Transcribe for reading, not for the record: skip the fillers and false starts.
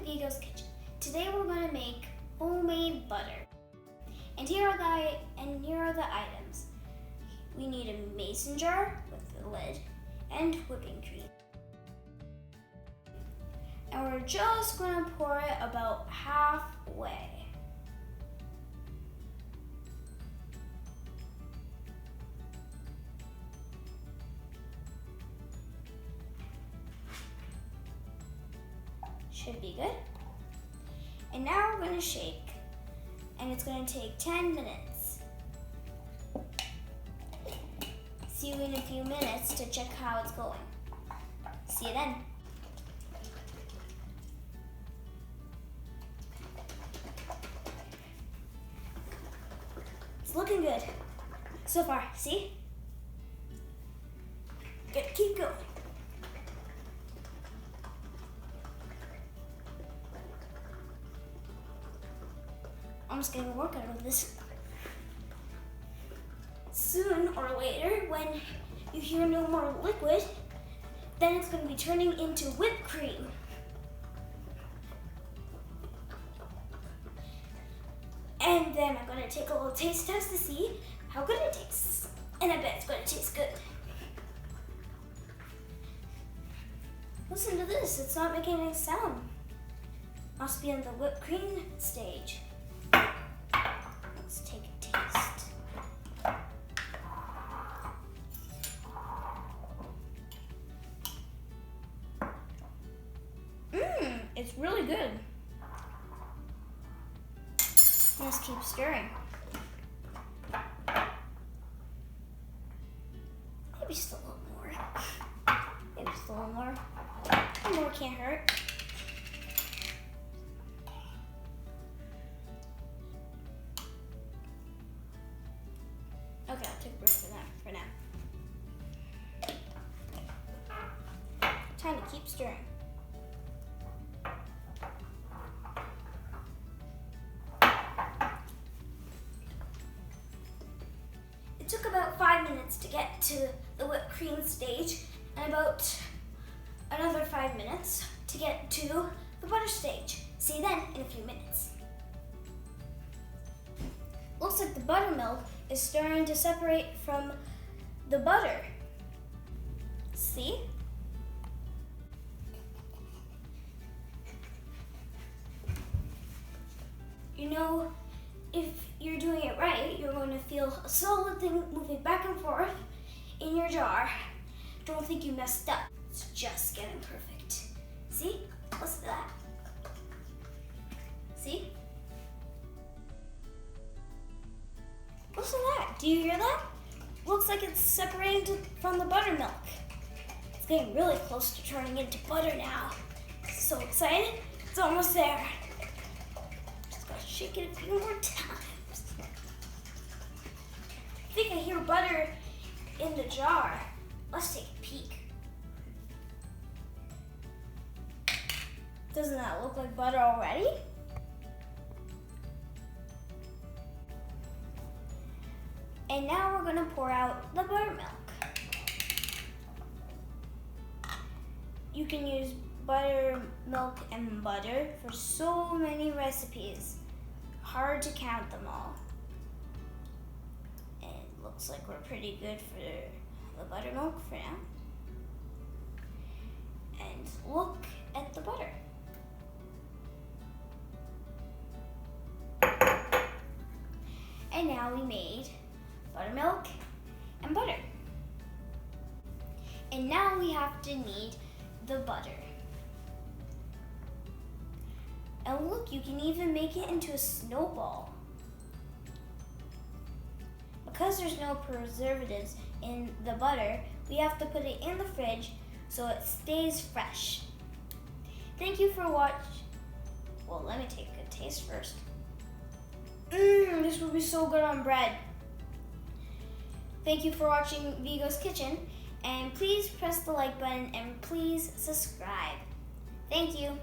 Viggo's Kitchen. Today we're going to make homemade butter. And here are the items. We need a mason jar with a lid and whipping cream. And we're just going to pour it about halfway. Should be good. And now we're going to shake, and it's going to take 10 minutes. See you in a few minutes to check how it's going. See you then. It's looking good so far, see? Good, keep going. I'm just getting a workout of this. Soon or later, when you hear no more liquid, then it's going to be turning into whipped cream. And then I'm going to take a little taste test to see how good it tastes. And I bet it's going to taste good. Listen to this, it's not making any sound. Must be in the whipped cream stage. Let's take a taste. It's really good. Just keep stirring. Maybe just a little more. Maybe just a little more. A little more can't hurt. Okay, I'll take a break for now. Time to keep stirring. It took about 5 minutes to get to the whipped cream stage, and about another 5 minutes to get to the butter stage. See you then in a few minutes. Looks like the buttermilk is starting to separate from the butter. See? You know, if you're doing it right, you're going to feel a solid thing moving back and forth in your jar. Don't think you messed up. It's just getting perfect. See? Listen to that. See? Listen to that. Do you hear that? Looks like it's separating from the buttermilk. It's getting really close to turning into butter now. So excited. It's almost there. Just gotta shake it a few more times. I think I hear butter in the jar. Let's take a peek. Doesn't that look like butter already? And now we're gonna pour out the buttermilk. You can use buttermilk and butter for so many recipes. Hard to count them all. And it looks like we're pretty good for the buttermilk for now. And look at the butter. And now we made buttermilk and butter. And now we have to knead the butter. And look, you can even make it into a snowball. Because there's no preservatives in the butter, we have to put it in the fridge so it stays fresh. Thank you for watching. Well, let me take a good taste first. This will be so good on bread. Thank you for watching Viggo's Kitchen, and please press the like button and please subscribe. Thank you.